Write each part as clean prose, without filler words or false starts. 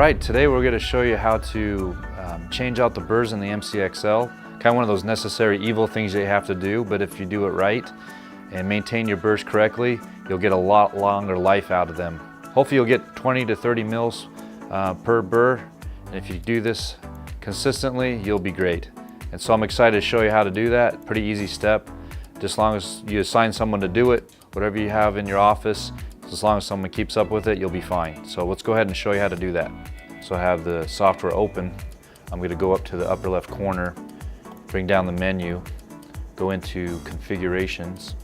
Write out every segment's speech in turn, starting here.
right, today we're going to show you how to change out the burrs in the MCXL. Kind of one of those necessary evil things that you have to do, but if you do it right and maintain your burrs correctly, you'll get a lot longer life out of them. Hopefully you'll get 20 to 30 mils per burr, and if you do this consistently, you'll be great. And so I'm excited to show you how to do that. Pretty easy step. Just as long as you assign someone to do it, whatever you have in your office, as long as someone keeps up with it, you'll be fine. So let's go ahead and show you how to do that. So I have the software open. I'm going to go up to the upper left corner, bring down the menu, go into configurations,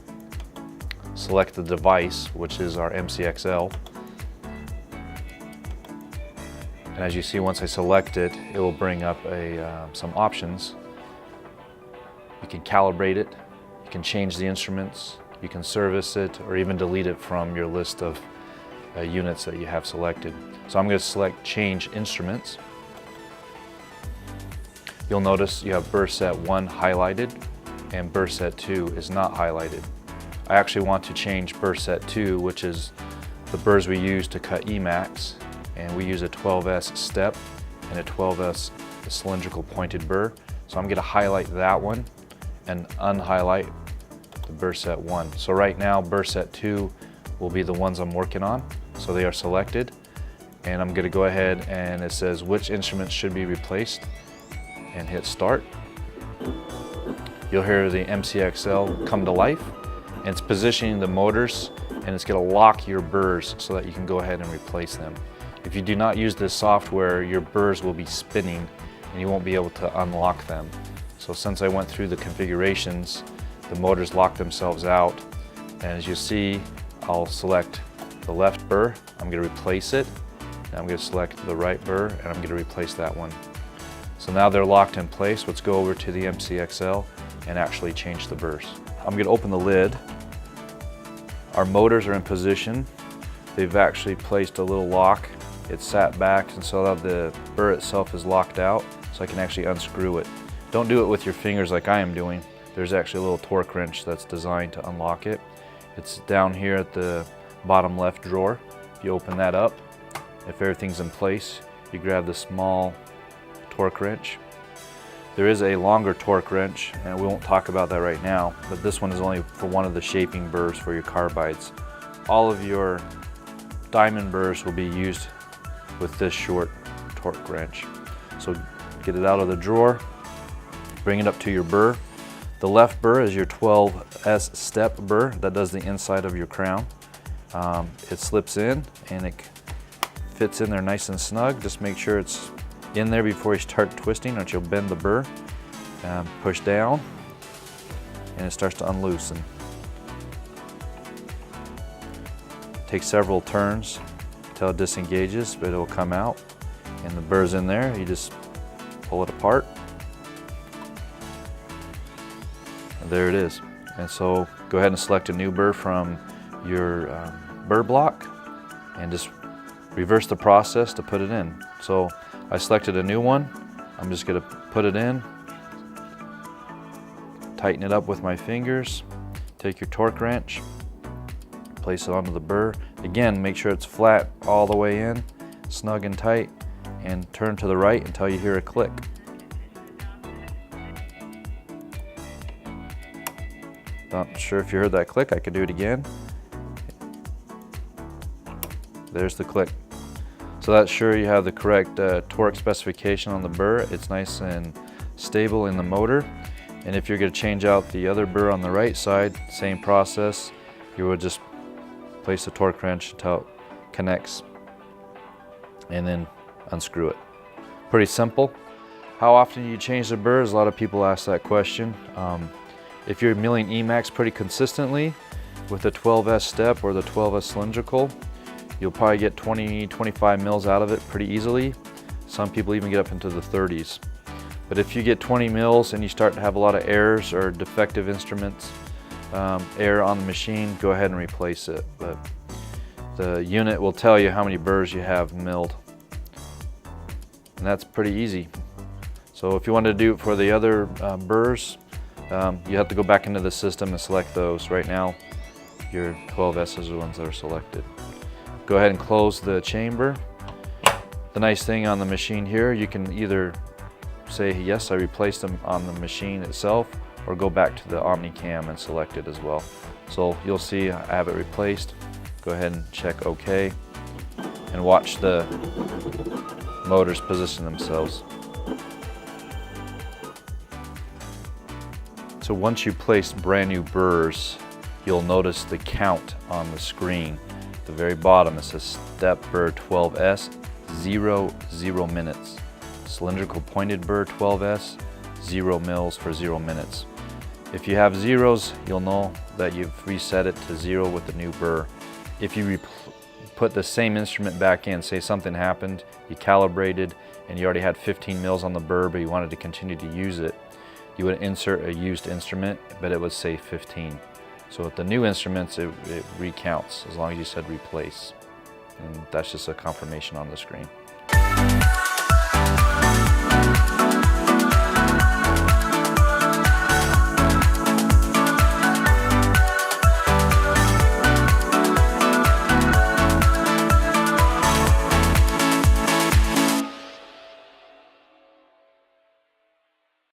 select the device, which is our MCXL. And as you see, once I select it, it will bring up some options. You can calibrate it, you can change the instruments, you can service it, or even delete it from your list of units that you have selected. So I'm going to select Change Instruments. You'll notice you have burr set 1 highlighted and burr set 2 is not highlighted. I actually want to change burr set 2, which is the burrs we use to cut Emax, and we use a 12S step and a 12S cylindrical pointed burr. So I'm going to highlight that one and unhighlight the burr set 1. So right now burr set 2 will be the ones I'm working on. So they are selected, and I'm going to go ahead and it says which instruments should be replaced and hit start. You'll hear the MCXL come to life, and it's positioning the motors, and it's going to lock your burrs so that you can go ahead and replace them. If you do not use this software, your burrs will be spinning and you won't be able to unlock them. So since I went through the configurations, the motors lock themselves out, and as you see, I'll select the left burr, I'm going to replace it, and I'm going to select the right burr, and I'm going to replace that one. So now they're locked in place. Let's go over to the MCXL and actually change the burrs. I'm going to open the lid. Our motors are in position. They've actually placed a little lock. It's sat back, and so that the burr itself is locked out, so I can actually unscrew it. Don't do it with your fingers like I am doing. There's actually a little torque wrench that's designed to unlock it. It's down here at the bottom left drawer. If you open that up, if everything's in place, you grab the small torque wrench. There is a longer torque wrench, and we won't talk about that right now, but this one is only for one of the shaping burrs for your carbides. All of your diamond burrs will be used with this short torque wrench. So get it out of the drawer, bring it up to your burr. The left burr is your 12S step burr that does the inside of your crown. It slips in and it fits in there nice and snug. Just make sure it's in there before you start twisting, or you'll bend the burr. Push down and it starts to unloosen. Take several turns until it disengages, but it will come out, and the burr's in there. You just pull it apart, and there it is. And so go ahead and select a new burr from your burr block and just reverse the process to put it in. So I selected a new one. I'm just going to put it in, tighten it up with my fingers, take your torque wrench, place it onto the burr. Again, make sure it's flat all the way in, snug and tight, and turn to the right until you hear a click. Not sure if you heard that click. I could do it again. There's the click. So that's sure you have the correct torque specification on the burr. It's nice and stable in the motor. And if you're going to change out the other burr on the right side, same process. You would just place the torque wrench until it connects and then unscrew it. Pretty simple. How often do you change the burrs? A lot of people ask that question. If you're milling Emax pretty consistently with the 12S step or the 12S cylindrical, you'll probably get 20-25 mils out of it pretty easily. Some people even get up into the 30s. But if you get 20 mils and you start to have a lot of errors or defective instruments, error on the machine, go ahead and replace it. But the unit will tell you how many burrs you have milled. And that's pretty easy. So if you want to do it for the other burrs, you have to go back into the system and select those. Right now, your 12S's are the ones that are selected. Go ahead and close the chamber, The nice thing on the machine here, you can either say, yes, I replaced them on the machine itself, or go back to the OmniCam and select it as well. So you'll see I have it replaced. Go ahead and check OK, and watch the motors position themselves. So once you place brand new burrs, you'll notice the count on the screen. At the very bottom it says step burr 12S, 0 minutes. Cylindrical pointed burr 12S, 0 mils for 0 minutes. If you have zeros, you'll know that you've reset it to 0 with the new burr. If you put the same instrument back in, say something happened, you calibrated, and you already had 15 mils on the burr, but you wanted to continue to use it, you would insert a used instrument, but it would say 15. So with the new instruments, it recounts as long as you said replace. And that's just a confirmation on the screen.